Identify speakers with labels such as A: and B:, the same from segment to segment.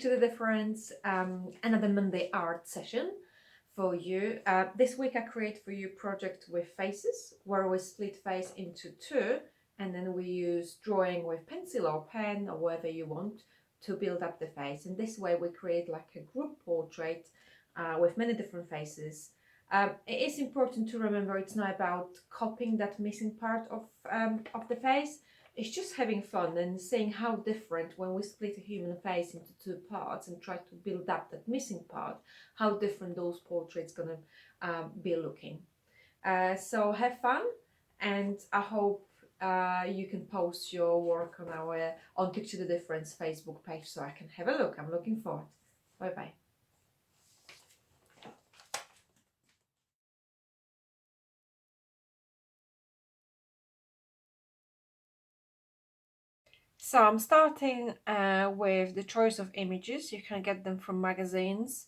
A: to the Difference, another Monday art session for you. This week I create for you project with faces, where we split face into two, and then we use drawing with pencil or pen or whatever you want to build up the face. And this way we create like a group portrait with many different faces. It is important to remember it's not about copying that missing part of the face. It's just having fun and seeing how different, when we split a human face into two parts and try to build up that missing part, how different those portraits gonna be looking. So have fun, and I hope you can post your work on our on Picture the Difference Facebook page so I can have a look. I'm looking forward. Bye bye. So I'm starting with the choice of images. You can get them from magazines.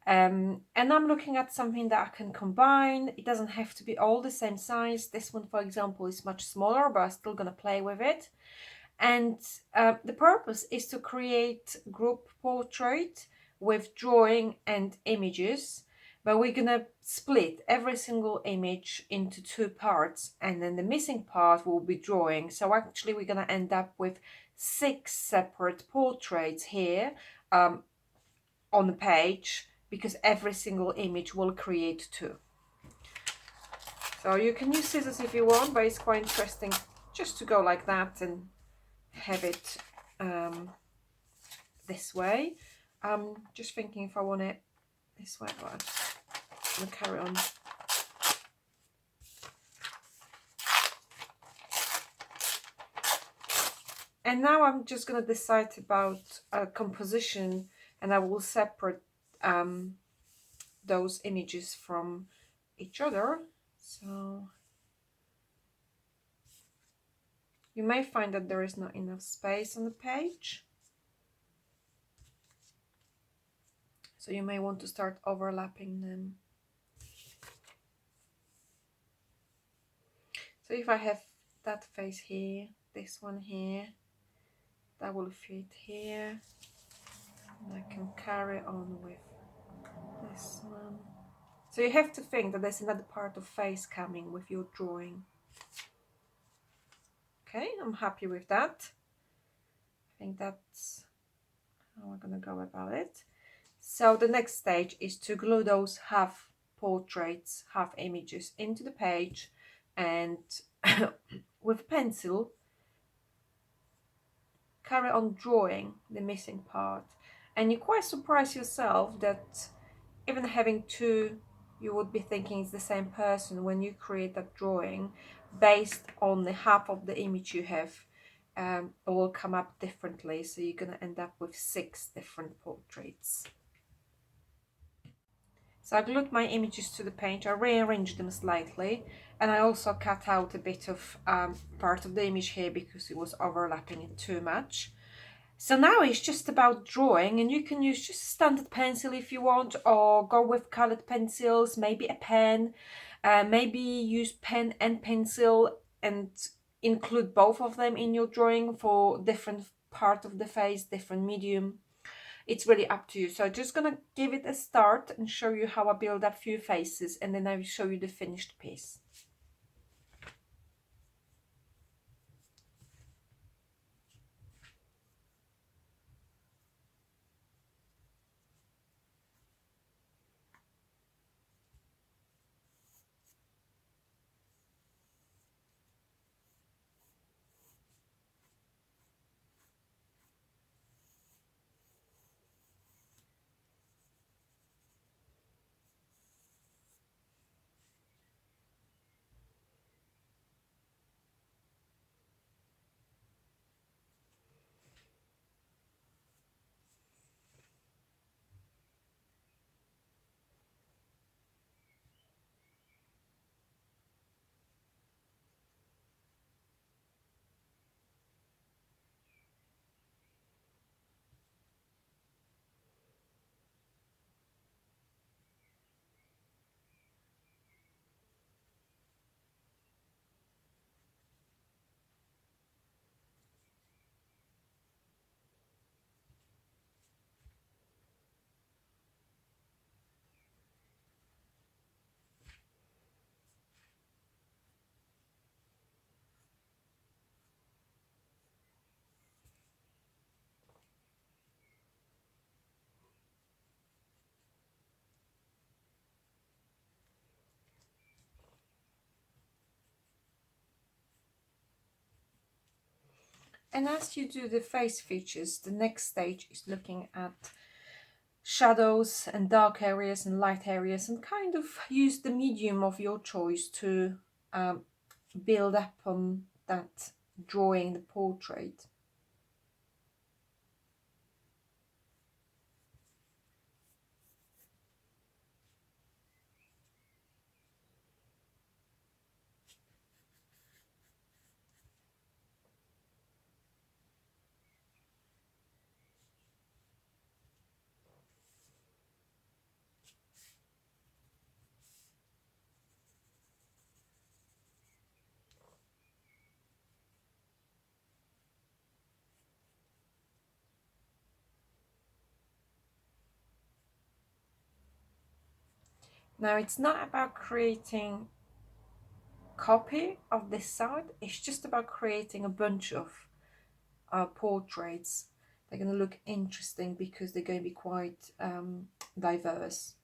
A: And I'm looking at something that I can combine. It doesn't have to be all the same size. This one, for example, is much smaller, but I'm still going to play with it. And the purpose is to create group portrait with drawing and images, but we're gonna split every single image into two parts, and then the missing part will be drawing. So actually we're gonna end up with 6 separate portraits here on the page, because every single image will create 2. So you can use scissors if you want, but it's quite interesting just to go like that and have it this way. Just thinking if I want it this way, but I'm gonna carry on. And now I'm just gonna decide about composition, and I will separate those images from each other. So you may find that there is not enough space on the page, so you may want to start overlapping them. So if I have that face here, this one here, that will fit here, and I can carry on with this one. So you have to think that there's another part of face coming with your drawing. Okay, I'm happy with that. I think that's how we're gonna go about it. So the next stage is to glue those half portraits, half images into the page, and with pencil carry on drawing the missing part. And you quite surprise yourself that even having 2, you would be thinking it's the same person when you create that drawing based on the half of the image you have. It will come up differently, so you're going to end up with 6 different portraits. So I glued my images to the page, I rearranged them slightly, and I also cut out a bit of part of the image here because it was overlapping it too much. So now it's just about drawing, and you can use just a standard pencil if you want, or go with colored pencils, maybe a pen, maybe use pen and pencil and include both of them in your drawing for different part of the face, different medium. It's really up to you. So I'm just gonna give it a start and show you how I build up few faces, and then I will show you the finished piece. And as you do the face features, the next stage is looking at shadows and dark areas and light areas, and kind of use the medium of your choice to um, build up on that drawing, the portrait. Now it's not about creating copy of this side, it's just about creating a bunch of portraits. They're going to look interesting because they're going to be quite diverse.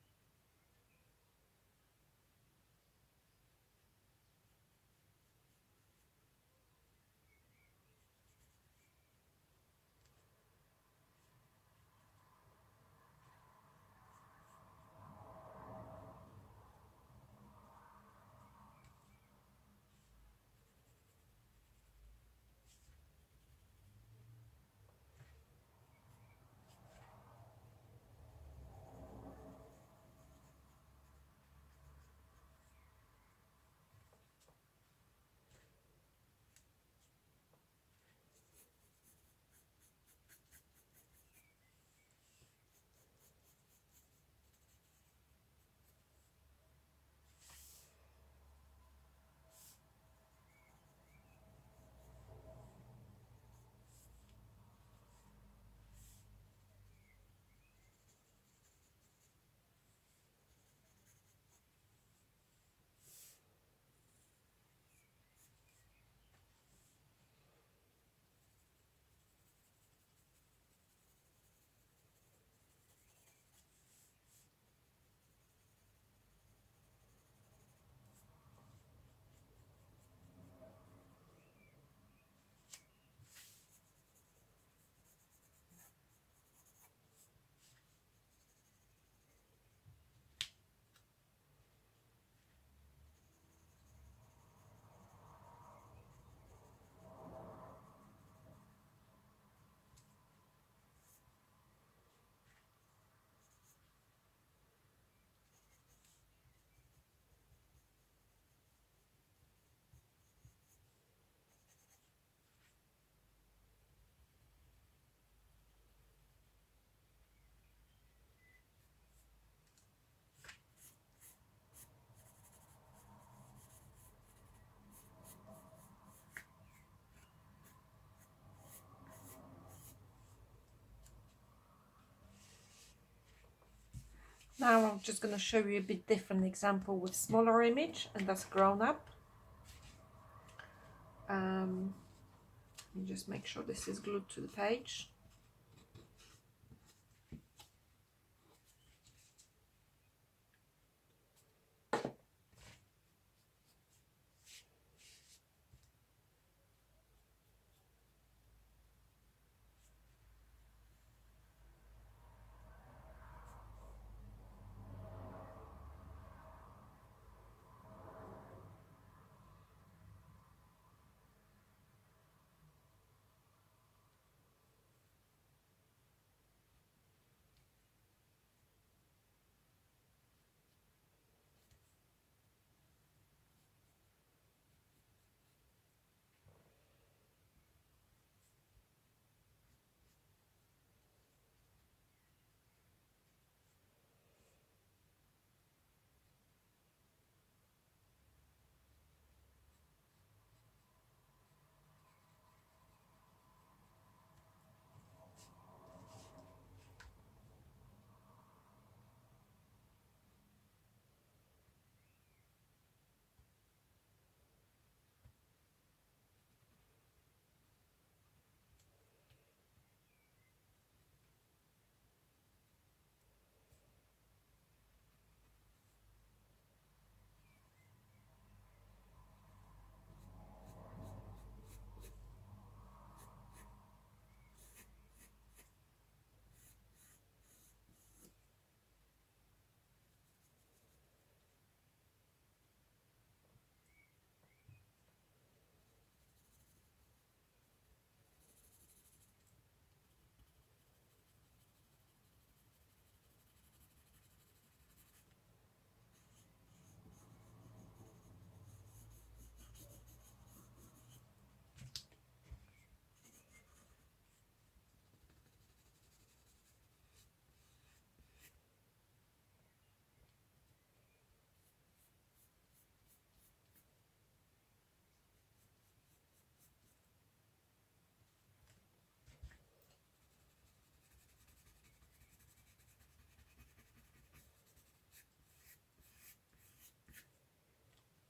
A: Now I'm just going to show you a bit different example with smaller image, and that's grown up. Let me just make sure this is glued to the page.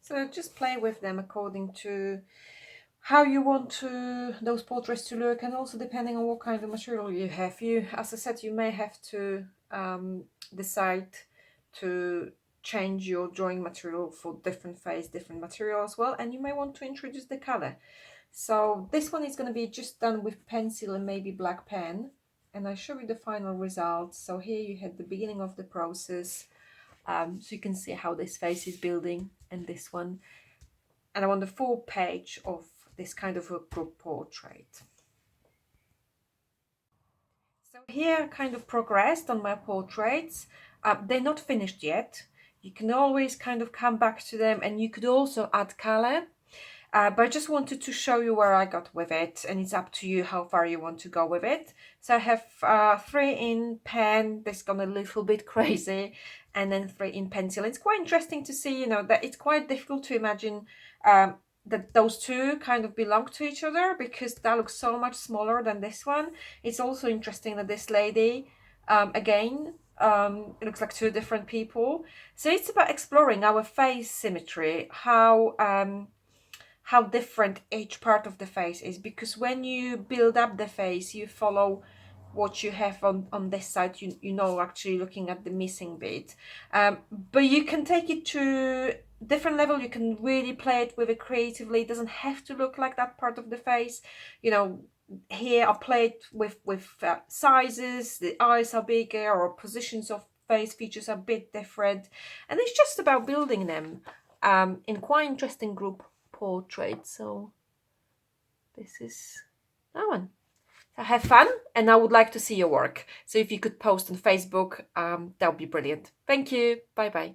A: So just play with them according to how you want those portraits to look, and also depending on what kind of material you have. You, as I said, you may have to decide to change your drawing material for different face, different material as well, and you may want to introduce the color. So this one is going to be just done with pencil and maybe black pen, and I show you the final results. So here you had the beginning of the process, so you can see how this face is building, and this one, and I want the full page of this kind of a group portrait. So here I kind of progressed on my portraits. They're not finished yet. You can always kind of come back to them, and you could also add color. But I just wanted to show you where I got with it, and it's up to you how far you want to go with it. So I have 3 in pen, that's gone a little bit crazy, and then 3 in pencil. It's quite interesting to see, you know, that it's quite difficult to imagine that those two kind of belong to each other, because that looks so much smaller than this one. It's also interesting that this lady, again, it looks like 2 different people. So it's about exploring our face symmetry, how different each part of the face is, because when you build up the face, you follow what you have on this side, you know, actually looking at the missing bit, but you can take it to different level. You can really play it with it creatively. It doesn't have to look like that part of the face, you know. Here I played with sizes, the eyes are bigger, or positions of face features are a bit different, and it's just about building them in quite interesting group portrait. So this is that one. So have fun, and I would like to see your work. So if you could post on Facebook, that would be brilliant. Thank you. Bye bye.